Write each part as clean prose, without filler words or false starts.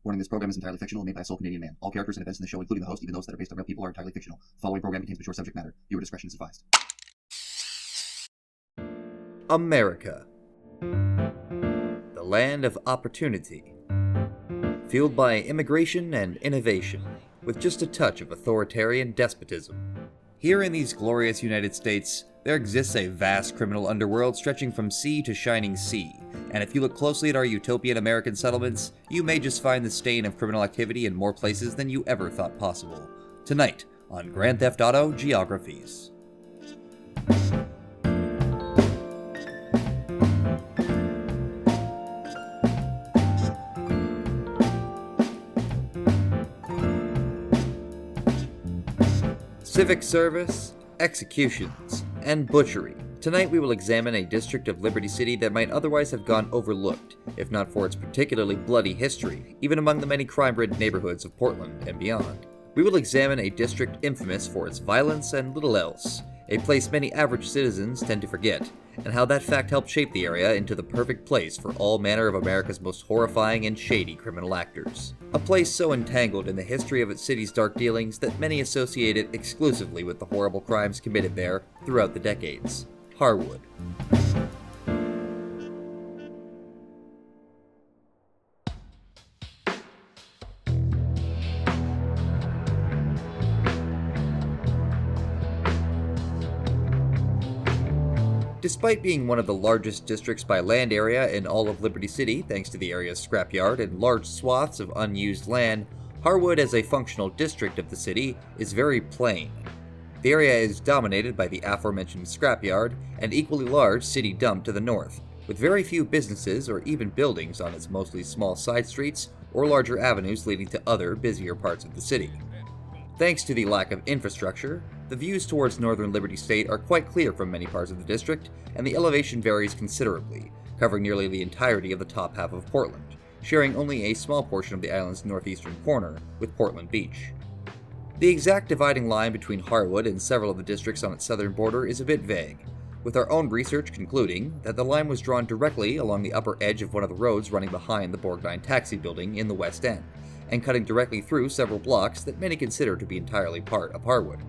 Warning, this program is entirely fictional and made by a sole Canadian man. All characters and events in the show, including the host, even those that are based on real people, are entirely fictional. The following program contains mature subject matter. Viewer discretion is advised. America. The land of opportunity. Fueled by immigration and innovation, with just a touch of authoritarian despotism. Here in these glorious United States, there exists a vast criminal underworld stretching from sea to shining sea, and if you look closely at our utopian American settlements, you may just find the stain of criminal activity in more places than you ever thought possible. Tonight, on Grand Theft Auto Geographies. Civic service, executions, and butchery. Tonight we will examine a district of Liberty City that might otherwise have gone overlooked, if not for its particularly bloody history, even among the many crime-ridden neighborhoods of Portland and beyond. We will examine a district infamous for its violence and little else, a place many average citizens tend to forget, and how that fact helped shape the area into the perfect place for all manner of America's most horrifying and shady criminal actors. A place so entangled in the history of its city's dark dealings that many associate it exclusively with the horrible crimes committed there throughout the decades. Harwood. Despite being one of the largest districts by land area in all of Liberty City, thanks to the area's scrapyard and large swaths of unused land, Harwood as a functional district of the city is very plain. The area is dominated by the aforementioned scrapyard and equally large city dump to the north, with very few businesses or even buildings on its mostly small side streets or larger avenues leading to other, busier parts of the city. Thanks to the lack of infrastructure, the views towards northern Liberty State are quite clear from many parts of the district, and the elevation varies considerably, covering nearly the entirety of the top half of Portland, sharing only a small portion of the island's northeastern corner with Portland Beach. The exact dividing line between Harwood and several of the districts on its southern border is a bit vague, with our own research concluding that the line was drawn directly along the upper edge of one of the roads running behind the Borgnine Taxi Building in the West End, and cutting directly through several blocks that many consider to be entirely part of Harwood.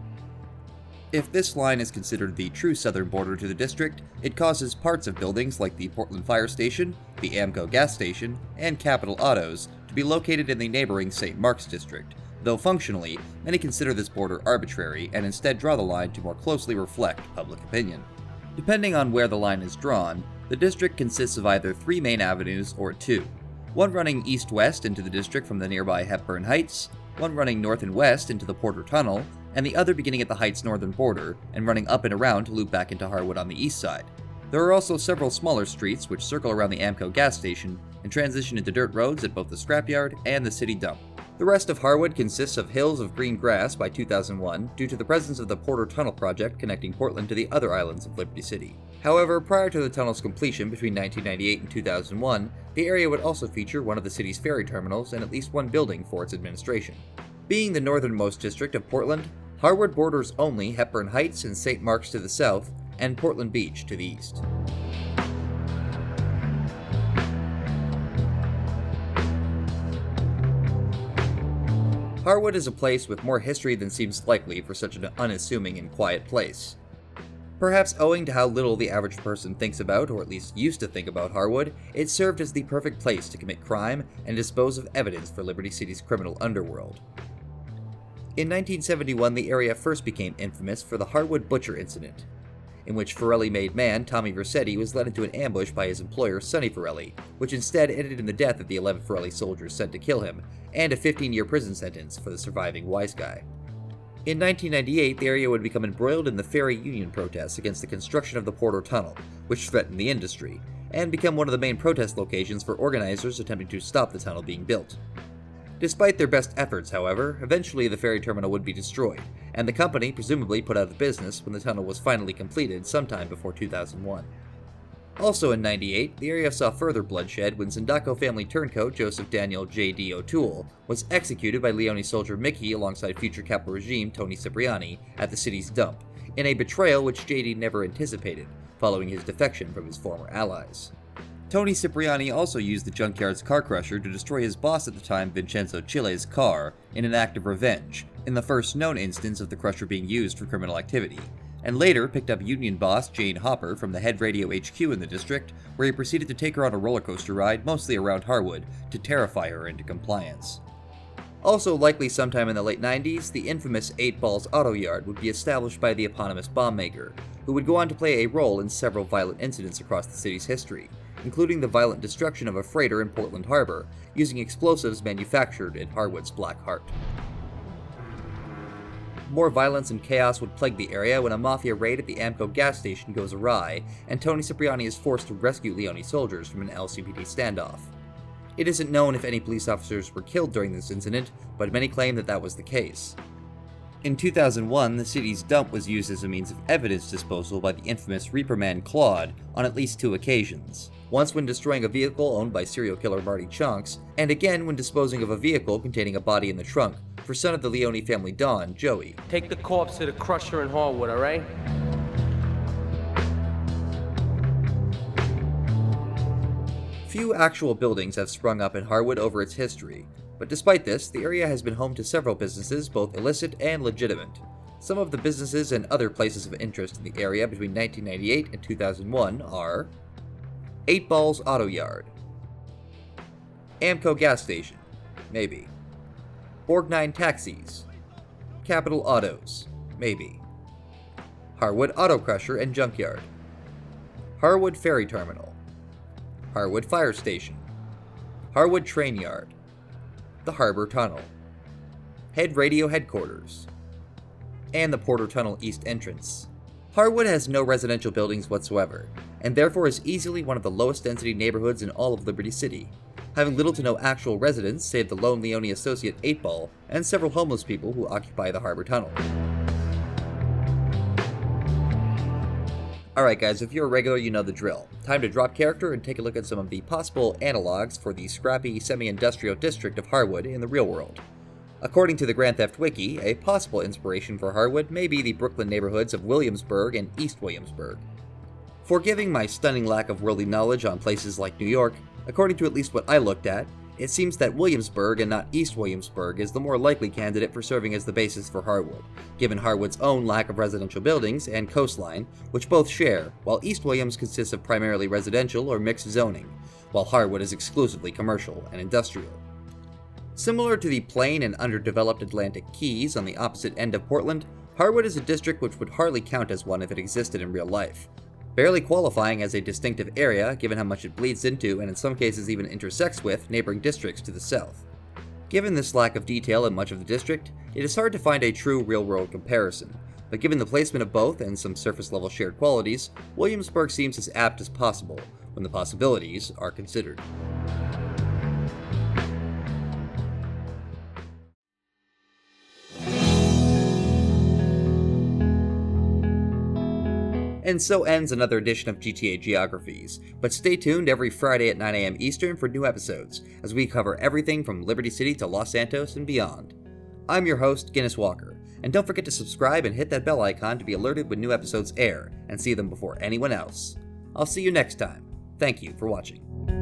If this line is considered the true southern border to the district, it causes parts of buildings like the Portland Fire Station, the AMCO gas station, and Capital Autos to be located in the neighboring St. Mark's district, though functionally, many consider this border arbitrary and instead draw the line to more closely reflect public opinion. Depending on where the line is drawn, the district consists of either three main avenues or two, one running east-west into the district from the nearby Hepburn Heights, one running north and west into the Porter Tunnel, and the other beginning at the Heights' northern border and running up and around to loop back into Harwood on the east side. There are also several smaller streets which circle around the AMCO gas station and transition into dirt roads at both the scrapyard and the city dump. The rest of Harwood consists of hills of green grass by 2001 due to the presence of the Porter Tunnel project connecting Portland to the other islands of Liberty City. However, prior to the tunnel's completion between 1998 and 2001, the area would also feature one of the city's ferry terminals and at least one building for its administration. Being the northernmost district of Portland, Harwood borders only Hepburn Heights and St. Mark's to the south, and Portland Beach to the east. Harwood is a place with more history than seems likely for such an unassuming and quiet place. Perhaps owing to how little the average person thinks about, or at least used to think about Harwood, it served as the perfect place to commit crime and dispose of evidence for Liberty City's criminal underworld. In 1971, the area first became infamous for the Harwood Butcher incident, in which Forelli-made man Tommy Vercetti was led into an ambush by his employer Sonny Forelli, which instead ended in the death of the 11 Forelli soldiers sent to kill him, and a 15-year prison sentence for the surviving wise guy. In 1998, the area would become embroiled in the ferry union protests against the construction of the Porter Tunnel, which threatened the industry, and become one of the main protest locations for organizers attempting to stop the tunnel being built. Despite their best efforts, however, eventually the ferry terminal would be destroyed, and the company presumably put out of business when the tunnel was finally completed sometime before 2001. Also in '98, the area saw further bloodshed when Sindaco family turncoat Joseph Daniel J.D. O'Toole was executed by Leone soldier Mickey alongside future capital regime Tony Cipriani at the city's dump, in a betrayal which J.D. never anticipated, following his defection from his former allies. Tony Cipriani also used the junkyard's car crusher to destroy his boss at the time, Vincenzo Chile's car, in an act of revenge, in the first known instance of the crusher being used for criminal activity, and later picked up union boss Jane Hopper from the head radio HQ in the district, where he proceeded to take her on a roller coaster ride mostly around Harwood to terrify her into compliance. Also likely sometime in the late 90s, the infamous 8 Balls Auto Yard would be established by the eponymous bomb maker, who would go on to play a role in several violent incidents across the city's history, including the violent destruction of a freighter in Portland Harbor, using explosives manufactured in Harwood's Black Heart. More violence and chaos would plague the area when a mafia raid at the Amco gas station goes awry, and Tony Cipriani is forced to rescue Leone soldiers from an LCPD standoff. It isn't known if any police officers were killed during this incident, but many claim that that was the case. In 2001, the city's dump was used as a means of evidence disposal by the infamous Reaper Man Claude on at least 2 occasions. Once when destroying a vehicle owned by serial killer Marty Chunks, and again when disposing of a vehicle containing a body in the trunk for son of the Leone family Don, Joey. Take the corpse to the crusher in Harwood, alright? Few actual buildings have sprung up in Harwood over its history, but despite this, the area has been home to several businesses, both illicit and legitimate. Some of the businesses and other places of interest in the area between 1998 and 2001 are 8 Balls Auto Yard, Amco Gas Station, maybe, Borgnine Taxis, Capital Autos, maybe, Harwood Auto Crusher and Junkyard, Harwood Ferry Terminal, Harwood Fire Station, Harwood Train Yard, the Harbor Tunnel, Head Radio Headquarters, and the Porter Tunnel East Entrance. Harwood has no residential buildings whatsoever, and therefore is easily one of the lowest density neighborhoods in all of Liberty City, having little to no actual residents save the lone Leone associate 8 Ball and several homeless people who occupy the Harbor Tunnel. Alright guys, if you're a regular you know the drill. Time to drop character and take a look at some of the possible analogs for the scrappy semi-industrial district of Harwood in the real world. According to the Grand Theft Wiki, a possible inspiration for Harwood may be the Brooklyn neighborhoods of Williamsburg and East Williamsburg. Forgiving my stunning lack of worldly knowledge on places like New York, according to at least what I looked at, it seems that Williamsburg and not East Williamsburg is the more likely candidate for serving as the basis for Harwood, given Harwood's own lack of residential buildings and coastline, which both share, while East Williams consists of primarily residential or mixed zoning, while Harwood is exclusively commercial and industrial. Similar to the plain and underdeveloped Atlantic Keys on the opposite end of Portland, Harwood is a district which would hardly count as one if it existed in real life, barely qualifying as a distinctive area given how much it bleeds into and in some cases even intersects with neighboring districts to the south. Given this lack of detail in much of the district, it is hard to find a true real-world comparison, but given the placement of both and some surface-level shared qualities, Williamsburg seems as apt as possible when the possibilities are considered. And so ends another edition of GTA Geographies, but stay tuned every Friday at 9 a.m. Eastern for new episodes, as we cover everything from Liberty City to Los Santos and beyond. I'm your host, Guiness Walker, and don't forget to subscribe and hit that bell icon to be alerted when new episodes air, and see them before anyone else. I'll see you next time. Thank you for watching.